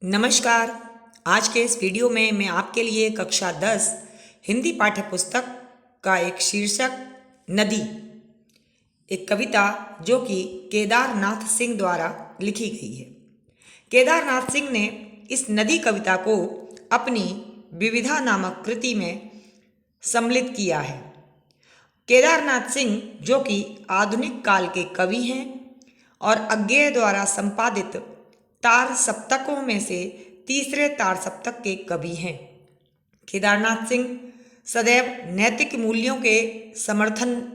नमस्कार। आज के इस वीडियो में मैं आपके लिए कक्षा 10 हिंदी पाठ्य पुस्तक का एक शीर्षक नदी, एक कविता जो कि केदारनाथ सिंह द्वारा लिखी गई है। केदारनाथ सिंह ने इस नदी कविता को अपनी विविधा नामक कृति में सम्मिलित किया है। केदारनाथ सिंह जो कि आधुनिक काल के कवि हैं और अज्ञेय द्वारा संपादित तार सप्तकों में से तीसरे तार सप्तक के कवि हैं। केदारनाथ सिंह सदैव नैतिक मूल्यों के समर्थन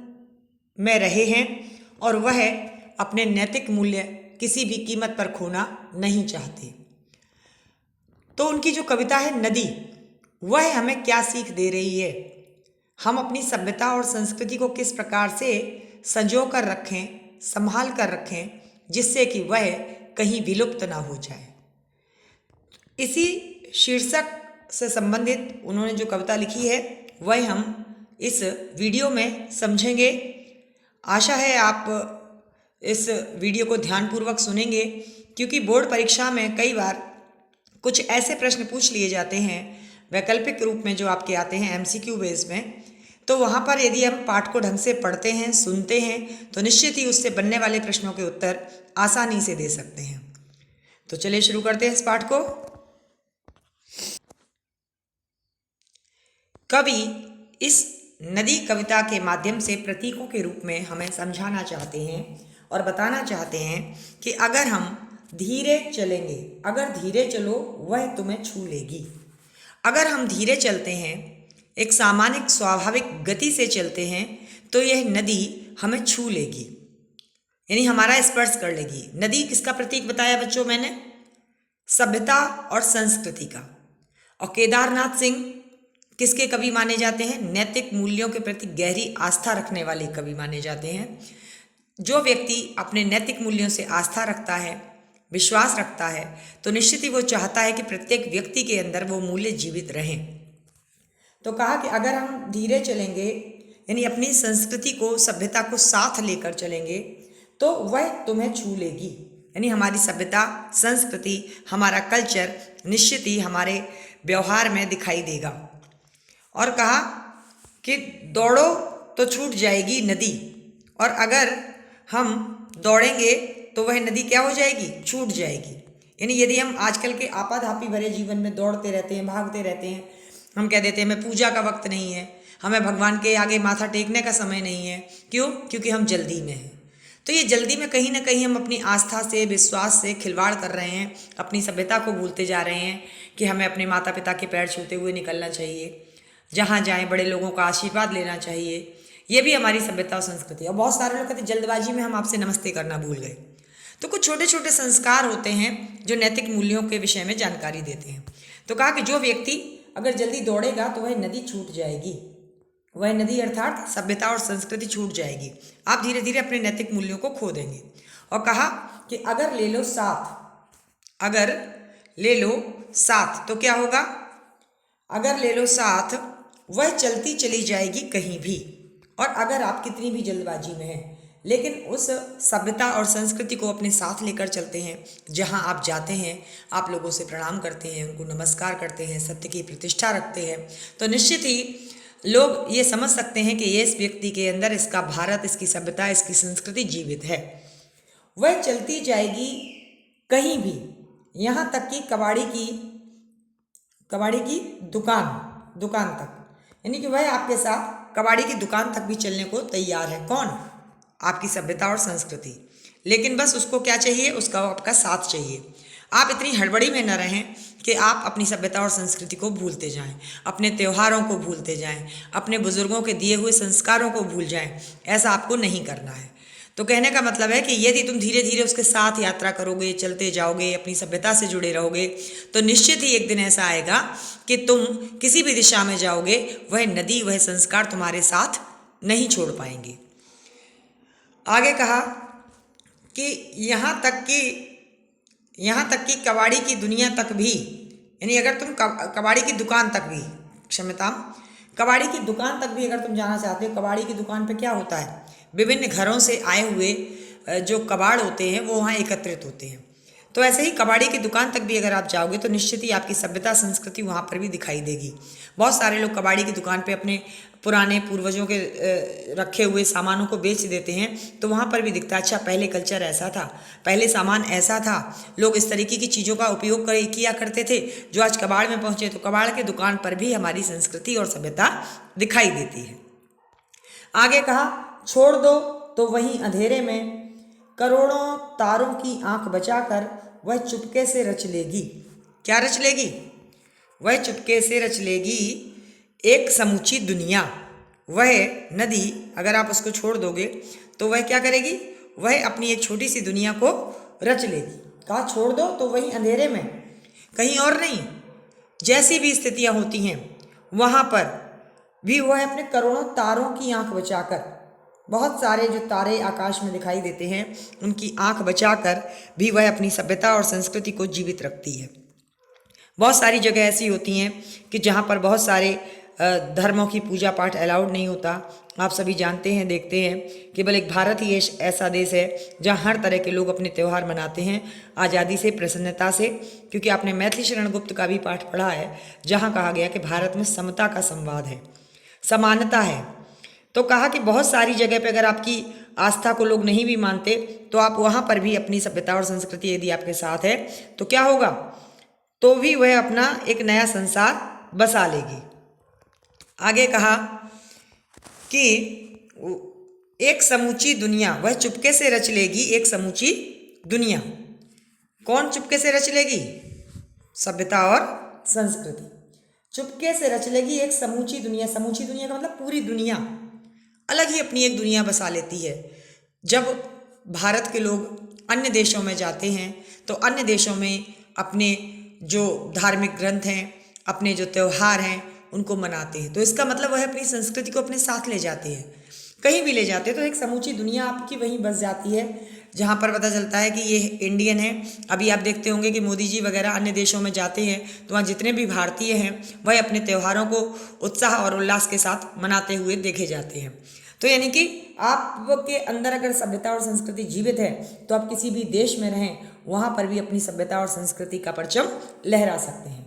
में रहे हैं और वह अपने नैतिक मूल्य किसी भी कीमत पर खोना नहीं चाहते। तो उनकी जो कविता है नदी, वह हमें क्या सीख दे रही है, हम अपनी सभ्यता और संस्कृति को किस प्रकार से संजो कर रखें, संभाल कर रखें, जिससे कि वह कहीं विलुप्त ना हो जाए। इसी शीर्षक से संबंधित उन्होंने जो कविता लिखी है वह हम इस वीडियो में समझेंगे। आशा है आप इस वीडियो को ध्यानपूर्वक सुनेंगे, क्योंकि बोर्ड परीक्षा में कई बार कुछ ऐसे प्रश्न पूछ लिए जाते हैं वैकल्पिक रूप में, जो आपके आते हैं एमसीक्यू बेस में। तो वहाँ पर यदि हम पाठ को ढंग से पढ़ते हैं, सुनते हैं, तो निश्चित ही उससे बनने वाले प्रश्नों के उत्तर आसानी से दे सकते हैं। तो चलिए शुरू करते हैं इस पाठ को। कवि इस नदी कविता के माध्यम से प्रतीकों के रूप में हमें समझाना चाहते हैं और बताना चाहते हैं कि अगर हम धीरे चलेंगे, अगर धीरे चलो वह तुम्हें छू लेगी। अगर हम धीरे चलते हैं, एक सामान्य स्वाभाविक गति से चलते हैं, तो यह नदी हमें छू लेगी, यानी हमारा स्पर्श कर लेगी। नदी किसका प्रतीक बताया बच्चों मैंने? सभ्यता और संस्कृति का। और केदारनाथ सिंह किसके कवि माने जाते हैं? नैतिक मूल्यों के प्रति गहरी आस्था रखने वाले कवि माने जाते हैं। जो व्यक्ति अपने नैतिक मूल्यों से आस्था रखता है, विश्वास रखता है, तो निश्चित ही वो चाहता है कि प्रत्येक व्यक्ति के अंदर वो मूल्य जीवित रहें। तो कहा कि अगर हम धीरे चलेंगे, यानी अपनी संस्कृति को, सभ्यता को साथ लेकर चलेंगे, तो वह तुम्हें छू लेगी। यानी हमारी सभ्यता, संस्कृति, हमारा कल्चर निश्चित ही हमारे व्यवहार में दिखाई देगा। और कहा कि दौड़ो तो छूट जाएगी नदी, और अगर हम दौड़ेंगे तो वह नदी क्या हो जाएगी? छूट जाएगी। यानी यदि हम आजकल के आपाधापी भरे जीवन में दौड़ते रहते हैं, भागते रहते हैं, हम कह देते हैं हमें पूजा का वक्त नहीं है, हमें भगवान के आगे माथा टेकने का समय नहीं है। क्यों? क्योंकि हम जल्दी में हैं। तो ये जल्दी में कहीं ना कहीं हम अपनी आस्था से, विश्वास से खिलवाड़ कर रहे हैं, अपनी सभ्यता को भूलते जा रहे हैं कि हमें अपने माता पिता के पैर छूते हुए निकलना चाहिए, जहाँ जाएं बड़े लोगों का आशीर्वाद लेना चाहिए। ये भी हमारी सभ्यता और संस्कृति है। और बहुत सारे लोग कहते हैं जल्दबाजी में हम आपसे नमस्ते करना भूल गए। तो कुछ छोटे छोटे संस्कार होते हैं जो नैतिक मूल्यों के विषय में जानकारी देते हैं। तो कहा कि जो व्यक्ति अगर जल्दी दौड़ेगा तो वह नदी छूट जाएगी, वह नदी अर्थात सभ्यता और संस्कृति छूट जाएगी। आप धीरे धीरे अपने नैतिक मूल्यों को खो देंगे। और कहा कि अगर ले लो साथ, अगर ले लो साथ तो क्या होगा? अगर ले लो साथ, वह चलती चली जाएगी कहीं भी। और अगर आप कितनी भी जल्दबाजी में हैं, लेकिन उस सभ्यता और संस्कृति को अपने साथ लेकर चलते हैं, जहां आप जाते हैं आप लोगों से प्रणाम करते हैं, उनको नमस्कार करते हैं, सत्य की प्रतिष्ठा रखते हैं, तो निश्चित ही लोग ये समझ सकते हैं कि ये इस व्यक्ति के अंदर इसका भारत, इसकी सभ्यता, इसकी संस्कृति जीवित है। वह चलती जाएगी कहीं भी, यहाँ तक कि कबाड़ी की दुकान तक। यानी कि वह आपके साथ कबाड़ी की दुकान तक भी चलने को तैयार है। कौन? आपकी सभ्यता और संस्कृति। लेकिन बस उसको क्या चाहिए? उसका आपका साथ चाहिए। आप इतनी हड़बड़ी में न रहें कि आप अपनी सभ्यता और संस्कृति को भूलते जाएं, अपने त्योहारों को भूलते जाएं, अपने बुजुर्गों के दिए हुए संस्कारों को भूल जाएं। ऐसा आपको नहीं करना है। तो कहने का मतलब है कि यदि तुम धीरे धीरे उसके साथ यात्रा करोगे, चलते जाओगे, अपनी सभ्यता से जुड़े रहोगे, तो निश्चित ही एक दिन ऐसा आएगा कि तुम किसी भी दिशा में जाओगे, वह नदी, वह संस्कार तुम्हारे साथ नहीं छोड़ पाएंगे। आगे कहा कि यहाँ तक कि कबाड़ी की दुनिया तक भी, यानी अगर तुम कबाड़ी की दुकान तक भी, कबाड़ी की दुकान तक भी अगर तुम जाना चाहते हो, कबाड़ी की दुकान पे क्या होता है? विभिन्न घरों से आए हुए जो कबाड़ होते हैं वो वहाँ एकत्रित होते हैं। तो ऐसे ही कबाड़ी की दुकान तक भी अगर आप जाओगे तो निश्चित ही आपकी सभ्यता संस्कृति वहाँ पर भी दिखाई देगी। बहुत सारे लोग कबाड़ी की दुकान पे अपने पुराने पूर्वजों के रखे हुए सामानों को बेच देते हैं, तो वहाँ पर भी दिखता है अच्छा पहले कल्चर ऐसा था, पहले सामान ऐसा था, लोग इस तरीके की चीज़ों का उपयोग किया करते थे जो आज कबाड़ में पहुँचे। तो कबाड़ की दुकान पर भी हमारी संस्कृति और सभ्यता दिखाई देती है। आगे कहा, छोड़ दो तो वहीं अंधेरे में करोड़ों तारों की आंख बचाकर वह चुपके से रच लेगी। क्या रच लेगी? वह चुपके से रच लेगी एक समूची दुनिया। वह नदी अगर आप उसको छोड़ दोगे तो वह क्या करेगी? वह अपनी एक छोटी सी दुनिया को रच लेगी। कहा छोड़ दो तो वहीं अंधेरे में, कहीं और नहीं, जैसी भी स्थितियां होती हैं वहाँ पर भी वह अपने करोड़ों तारों की आंख बचाकर, बहुत सारे जो तारे आकाश में दिखाई देते हैं उनकी आंख बचाकर भी वह अपनी सभ्यता और संस्कृति को जीवित रखती है। बहुत सारी जगह ऐसी होती हैं कि जहाँ पर बहुत सारे धर्मों की पूजा पाठ अलाउड नहीं होता। आप सभी जानते हैं, देखते हैं, केवल एक भारत ही ऐसा देश है जहाँ हर तरह के लोग अपने त्यौहार मनाते हैं आज़ादी से, प्रसन्नता से। क्योंकि आपने मैथिली शरण गुप्त का भी पाठ पढ़ा है जहाँ कहा गया कि भारत में समता का संवाद है, समानता है। तो कहा कि बहुत सारी जगह पे अगर आपकी आस्था को लोग नहीं भी मानते तो आप वहाँ पर भी अपनी सभ्यता और संस्कृति यदि आपके साथ है तो क्या होगा, तो भी वह अपना एक नया संसार बसा लेगी। आगे कहा कि एक समूची दुनिया, वह चुपके से रच लेगी एक समूची दुनिया। कौन चुपके से रच लेगी? सभ्यता और संस्कृति चुपके से रच लेगी एक समूची दुनिया। समूची दुनिया का मतलब पूरी दुनिया अलग ही अपनी एक दुनिया बसा लेती है। जब भारत के लोग अन्य देशों में जाते हैं तो अन्य देशों में अपने जो धार्मिक ग्रंथ हैं, अपने जो त्यौहार हैं उनको मनाते हैं, तो इसका मतलब वह अपनी संस्कृति को अपने साथ ले जाते हैं। कहीं भी ले जाते हैं तो एक समूची दुनिया आपकी वहीं बस जाती है जहाँ पर पता चलता है कि ये इंडियन है। अभी आप देखते होंगे कि मोदी जी वगैरह अन्य देशों में जाते हैं तो वहाँ जितने भी भारतीय हैं वह अपने त्योहारों को उत्साह और उल्लास के साथ मनाते हुए देखे जाते हैं। तो यानी कि आपके अंदर अगर सभ्यता और संस्कृति जीवित है तो आप किसी भी देश में रहें वहाँ पर भी अपनी सभ्यता और संस्कृति का परचम लहरा सकते हैं।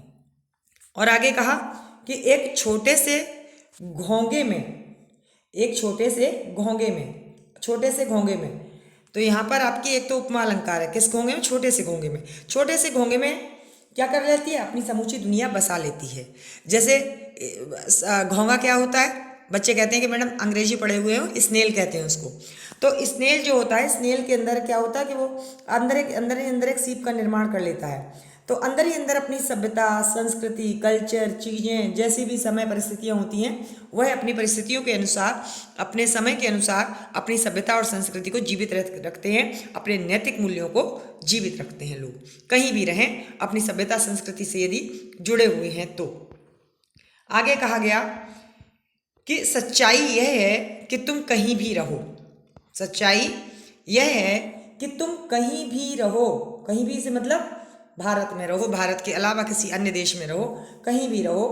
और आगे कहा कि एक छोटे से घोंगे में, एक छोटे से घोंगे में, छोटे से घोंगे में, तो यहाँ पर आपकी एक तो उपमा अलंकार है। किस घोंगे में? छोटे से घोंगे में। छोटे से घोंगे में क्या कर लेती है? अपनी समूची दुनिया बसा लेती है। जैसे घोंगा क्या होता है? बच्चे कहते हैं कि मैडम अंग्रेजी पढ़े हुए हो, स्नेल कहते हैं उसको। तो स्नेल जो होता है, स्नेल के अंदर क्या होता है कि वो अंदर एक सीप का निर्माण कर लेता है। तो अंदर ही अंदर अपनी सभ्यता, संस्कृति, कल्चर, चीज़ें, जैसी भी समय परिस्थितियाँ होती हैं वह अपनी परिस्थितियों के अनुसार, अपने समय के अनुसार अपनी सभ्यता और संस्कृति को जीवित रखते हैं, अपने नैतिक मूल्यों को जीवित रखते हैं। लोग कहीं भी रहें अपनी सभ्यता संस्कृति से यदि जुड़े हुए हैं तो। आगे कहा गया कि सच्चाई यह है कि तुम कहीं भी रहो। सच्चाई यह है कि तुम कहीं भी रहो। कहीं भी से मतलब भारत में रहो, भारत के अलावा किसी अन्य देश में रहो, कहीं भी रहो,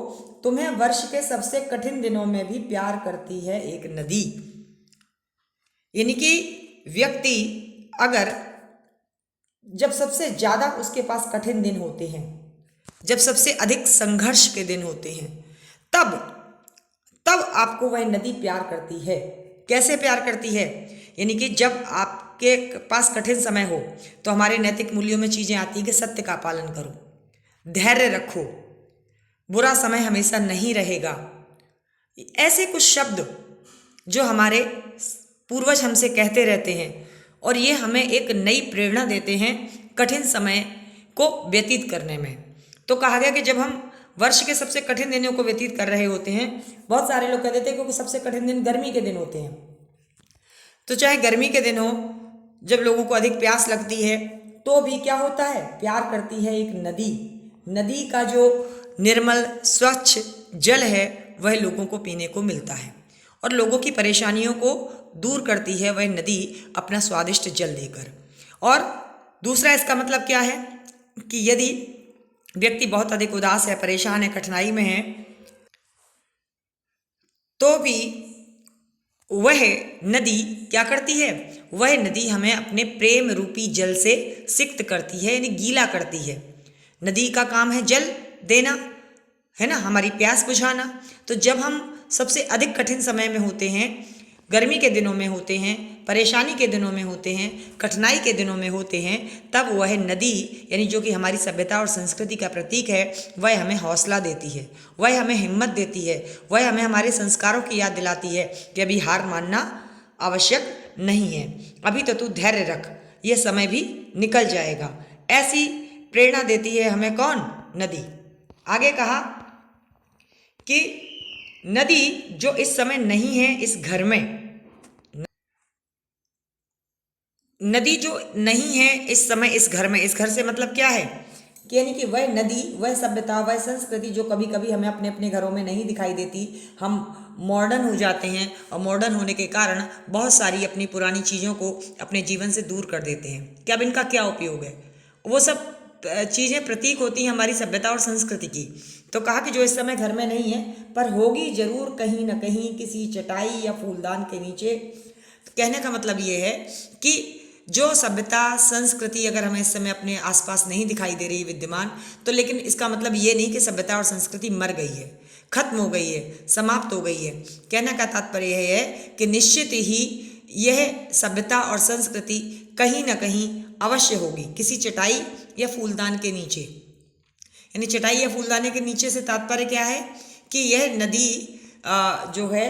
तुम्हें वर्ष के सबसे कठिन दिनों में भी प्यार करती है एक नदी। यानी कि व्यक्ति अगर जब सबसे ज्यादा उसके पास कठिन दिन होते हैं, जब सबसे अधिक संघर्ष के दिन होते हैं, तब आपको वह नदी प्यार करती है। कैसे प्यार करती है? यानी कि जब आपके पास कठिन समय हो तो हमारे नैतिक मूल्यों में चीज़ें आती हैं कि सत्य का पालन करो, धैर्य रखो, बुरा समय हमेशा नहीं रहेगा। ऐसे कुछ शब्द जो हमारे पूर्वज हमसे कहते रहते हैं और ये हमें एक नई प्रेरणा देते हैं कठिन समय को व्यतीत करने में। तो कहा गया कि जब हम वर्ष के सबसे कठिन दिनों को व्यतीत कर रहे होते हैं, बहुत सारे लोग कह देते हैं क्योंकि सबसे कठिन दिन गर्मी के दिन होते हैं, तो चाहे गर्मी के दिन हो जब लोगों को अधिक प्यास लगती है तो भी क्या होता है? प्यार करती है एक नदी। नदी का जो निर्मल स्वच्छ जल है वह लोगों को पीने को मिलता है और लोगों की परेशानियों को दूर करती है वह नदी अपना स्वादिष्ट जल देकर। और दूसरा इसका मतलब क्या है कि यदि व्यक्ति बहुत अधिक उदास है, परेशान है, कठिनाई में है, तो भी वह नदी क्या करती है? वह नदी हमें अपने प्रेम रूपी जल से सिक्त करती है, यानी गीला करती है। नदी का काम है जल देना, है ना, हमारी प्यास बुझाना। तो जब हम सबसे अधिक कठिन समय में होते हैं, गर्मी के दिनों में होते हैं, परेशानी के दिनों में होते हैं, कठिनाई के दिनों में होते हैं, तब वह नदी, यानी जो कि हमारी सभ्यता और संस्कृति का प्रतीक है, वह हमें हौसला देती है, वह हमें हिम्मत देती है, वह हमें हमारे संस्कारों की याद दिलाती है कि अभी हार मानना आवश्यक नहीं है, अभी तो तू धैर्य रख, यह समय भी निकल जाएगा। ऐसी प्रेरणा देती है हमें कौन? नदी। आगे कहा कि नदी जो इस समय नहीं है इस घर में, नदी जो नहीं है इस समय इस घर में, इस घर से मतलब क्या है कि यानी कि वह नदी, वह सभ्यता, वह संस्कृति जो कभी कभी हमें अपने अपने घरों में नहीं दिखाई देती। हम मॉडर्न हो जाते हैं और मॉडर्न होने के कारण बहुत सारी अपनी पुरानी चीज़ों को अपने जीवन से दूर कर देते हैं कि अब इनका क्या उपयोग है। वो सब चीज़ें प्रतीक होती हैं हमारी सभ्यता और संस्कृति की। तो कहा कि जो इस समय घर में नहीं है पर होगी जरूर कहीं ना कहीं किसी चटाई या फूलदान के नीचे। तो कहने का मतलब ये है कि जो सभ्यता संस्कृति अगर हमें इस समय अपने आसपास नहीं दिखाई दे रही विद्यमान, तो लेकिन इसका मतलब ये नहीं कि सभ्यता और संस्कृति मर गई है, खत्म हो गई है, समाप्त हो गई है। कहने का तात्पर्य यह है कि निश्चित ही यह सभ्यता और संस्कृति कहीं ना कहीं अवश्य होगी, किसी चटाई या फूलदान के नीचे। यानी चटाई या फूलदाने के नीचे से तात्पर्य क्या है कि यह नदी जो है,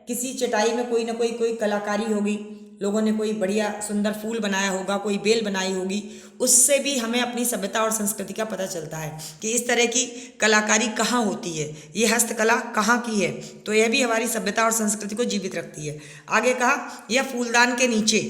किसी चटाई में कोई ना कोई कलाकारी होगी, लोगों ने कोई बढ़िया सुंदर फूल बनाया होगा, कोई बेल बनाई होगी, उससे भी हमें अपनी सभ्यता और संस्कृति का पता चलता है कि इस तरह की कलाकारी कहाँ होती है, ये हस्तकला कहाँ की है। तो यह भी हमारी सभ्यता और संस्कृति को जीवित रखती है। आगे कहा यह फूलदान के नीचे,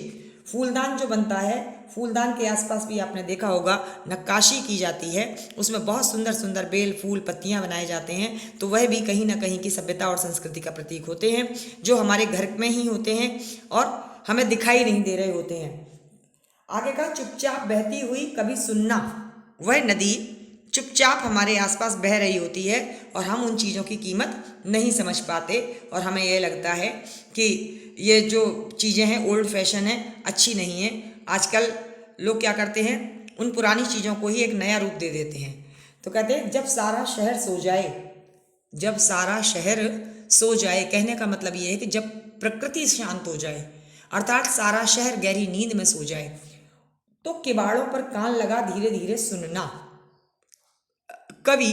फूलदान जो बनता है, फूलदान के आसपास भी आपने देखा होगा नक्काशी की जाती है, उसमें बहुत सुंदर सुंदर बेल फूल पत्तियां बनाए जाते हैं। तो वह भी कहीं ना कहीं की सभ्यता और संस्कृति का प्रतीक होते हैं, जो हमारे घर में ही होते हैं और हमें दिखाई नहीं दे रहे होते हैं। आगे का चुपचाप बहती हुई कभी सुनना, वह नदी चुपचाप हमारे आसपास बह रही होती है और हम उन चीज़ों की कीमत नहीं समझ पाते और हमें यह लगता है कि ये जो चीज़ें हैं ओल्ड फैशन है, अच्छी नहीं है। आजकल लोग क्या करते हैं, उन पुरानी चीज़ों को ही एक नया रूप दे देते हैं। तो कहते हैं जब सारा शहर सो जाए, जब सारा शहर सो जाए, कहने का मतलब ये है कि जब प्रकृति शांत हो जाए, अर्थात सारा शहर गहरी नींद में सो जाए, तो किवाड़ों पर कान लगा धीरे धीरे सुनना। कवि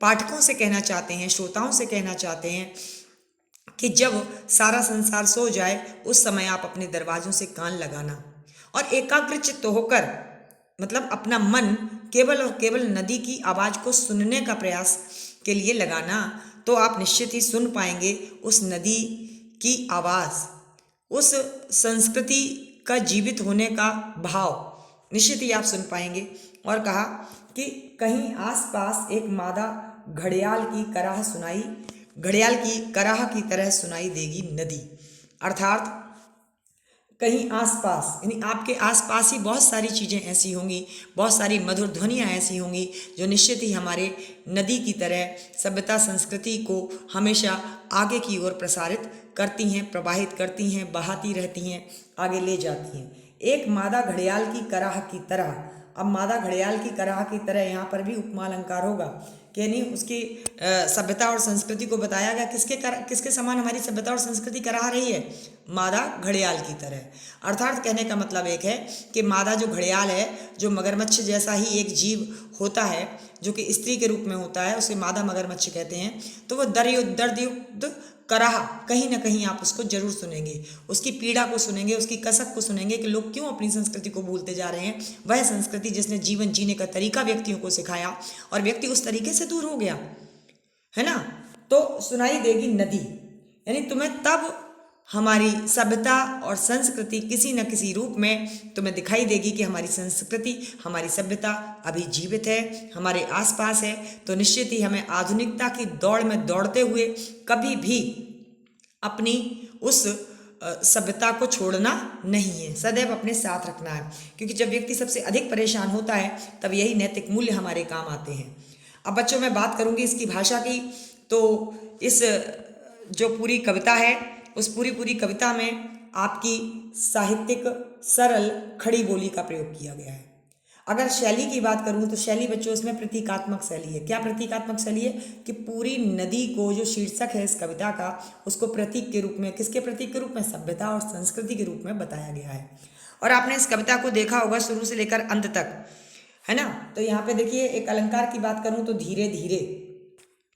पाठकों से कहना चाहते हैं, श्रोताओं से कहना चाहते हैं कि जब सारा संसार सो जाए उस समय आप अपने दरवाजों से कान लगाना और एकाग्रचित्त होकर, मतलब अपना मन केवल और केवल नदी की आवाज़ को सुनने का प्रयास के लिए लगाना। तो आप निश्चित ही सुन पाएंगे उस नदी की आवाज़, उस संस्कृति का जीवित होने का भाव निश्चित ही आप सुन पाएंगे। और कहा कि कहीं आसपास एक मादा घड़ियाल की कराह सुनाई, घड़ियाल की कराह की तरह सुनाई देगी नदी। अर्थात कहीं आसपास, यानी आपके आसपास ही बहुत सारी चीज़ें ऐसी होंगी, बहुत सारी मधुर ध्वनियाँ ऐसी होंगी जो निश्चित ही हमारे नदी की तरह सभ्यता संस्कृति को हमेशा आगे की ओर प्रसारित करती हैं, प्रवाहित करती हैं, बहाती रहती हैं, आगे ले जाती हैं। एक मादा घड़ियाल की कराह की तरह, अब मादा घड़ियाल की कराह की तरह यहाँ पर भी उपमा अलंकार होगा कि यानी उसकी सभ्यता और संस्कृति को बताया गया किसके समान हमारी सभ्यता और संस्कृति कराह रही है, मादा घड़ियाल की तरह। अर्थात कहने का मतलब एक है कि मादा जो घड़ियाल है, जो मगरमच्छ जैसा ही एक जीव होता है जो कि स्त्री के रूप में होता है, उसे मादा मगरमच्छ कहते हैं। तो वह दर्दयुक्त कराह कहीं ना कहीं आप उसको जरूर सुनेंगे, उसकी पीड़ा को सुनेंगे, उसकी कसक को सुनेंगे कि लोग क्यों अपनी संस्कृति को भूलते जा रहे हैं। वह संस्कृति जिसने जीवन जीने का तरीका व्यक्तियों को सिखाया और व्यक्ति उस तरीके से दूर हो गया है ना। तो सुनाई देगी नदी, यानी तुम्हें तब हमारी सभ्यता और संस्कृति किसी न किसी रूप में तुम्हें दिखाई देगी कि हमारी संस्कृति, हमारी सभ्यता अभी जीवित है, हमारे आसपास है। तो निश्चित ही हमें आधुनिकता की दौड़ में दौड़ते हुए कभी भी अपनी उस सभ्यता को छोड़ना नहीं है, सदैव अपने साथ रखना है। क्योंकि जब व्यक्ति सबसे अधिक परेशान होता है तब यही नैतिक मूल्य हमारे काम आते हैं। अब बच्चों मैं बात करूंगी इसकी भाषा की। तो इस जो पूरी कविता है उस पूरी पूरी कविता में आपकी साहित्यिक सरल खड़ी बोली का प्रयोग किया गया है। अगर शैली की बात करूं तो शैली बच्चों इसमें प्रतीकात्मक शैली है। क्या प्रतीकात्मक शैली है कि पूरी नदी को, जो शीर्षक है इस कविता का, उसको प्रतीक के रूप में, किसके प्रतीक के रूप में, सभ्यता और संस्कृति के रूप में बताया गया है। और आपने इस कविता को देखा होगा शुरू से लेकर अंत तक, है ना। तो यहाँ पे देखिए, एक अलंकार की बात करूं तो धीरे धीरे,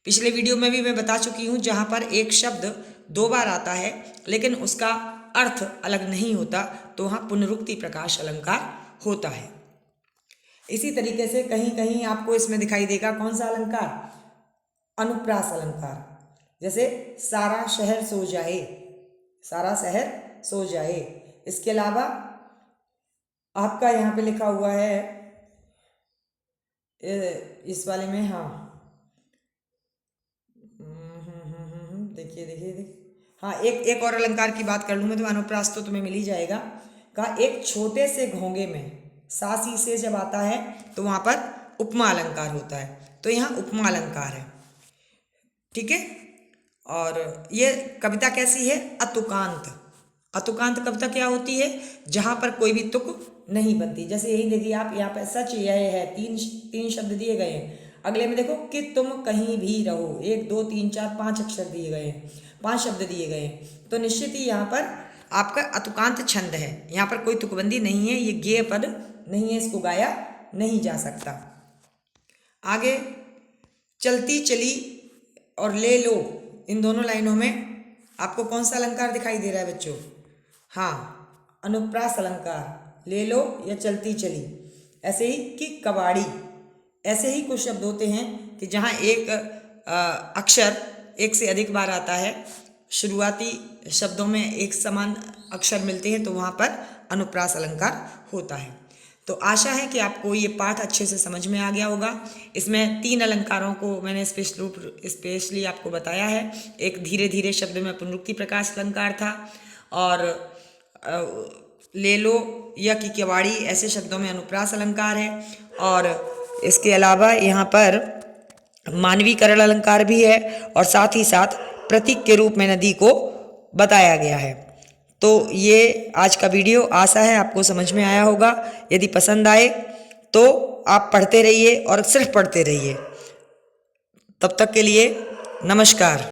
पिछले वीडियो में भी मैं बता चुकी हूँ, जहाँ पर एक शब्द 2 बार आता है लेकिन उसका अर्थ अलग नहीं होता, तो वहाँ पुनरुक्ति प्रकाश अलंकार होता है। इसी तरीके से कहीं कहीं आपको इसमें दिखाई देगा कौन सा अलंकार, अनुप्रास अलंकार। जैसे सारा शहर सो जाए, सारा शहर सो जाए। इसके अलावा आपका यहाँ पे लिखा हुआ है इस वाले में, हाँ देखिए देखिए देखिए, हाँ एक और अलंकार की बात कर लूँ मैं तो अनुप्रास तो तुम्हें मिल ही जाएगा। कहा एक छोटे से घोंगे में सासी से जब आता है तो वहाँ पर उपमा अलंकार होता है, तो यहाँ उपमा अलंकार है, ठीक है। और ये कविता कैसी है, अतुकांत। अतुकांत कविता क्या होती है, जहाँ पर कोई भी तुक नहीं बनती। जैसे यही देखिए आप, यहाँ पर सच यह है, तीन शब्द दिए गए हैं। अगले में देखो कि तुम कहीं भी रहो, 1 2 3 4 5 अक्षर दिए गए हैं, 5 शब्द दिए गए हैं। तो निश्चित ही यहाँ पर आपका अतुकांत छंद है, यहाँ पर कोई तुकबंदी नहीं है, ये गेय पद नहीं है, इसको गाया नहीं जा सकता। आगे चलती चली और ले लो, इन दोनों लाइनों में आपको कौन सा अलंकार दिखाई दे रहा है बच्चों, हाँ अनुप्रास अलंकार, ले लो या चलती चली। ऐसे ही कि कबाड़ी, ऐसे ही कुछ शब्द होते हैं कि जहाँ एक अक्षर एक से अधिक बार आता है, शुरुआती शब्दों में एक समान अक्षर मिलते हैं, तो वहाँ पर अनुप्रास अलंकार होता है। तो आशा है कि आपको ये पाठ अच्छे से समझ में आ गया होगा। इसमें 3 अलंकारों को मैंने स्पेशली आपको बताया है। एक धीरे धीरे शब्द में पुनरुक्ति प्रकाश अलंकार था, और ले लो या कि केवाड़ी ऐसे शब्दों में अनुप्रास अलंकार है। और इसके अलावा यहाँ पर मानवीकरण अलंकार भी है, और साथ ही साथ प्रतीक के रूप में नदी को बताया गया है। तो ये आज का वीडियो, आशा है आपको समझ में आया होगा। यदि पसंद आए तो आप पढ़ते रहिए और सिर्फ पढ़ते रहिए। तब तक के लिए नमस्कार।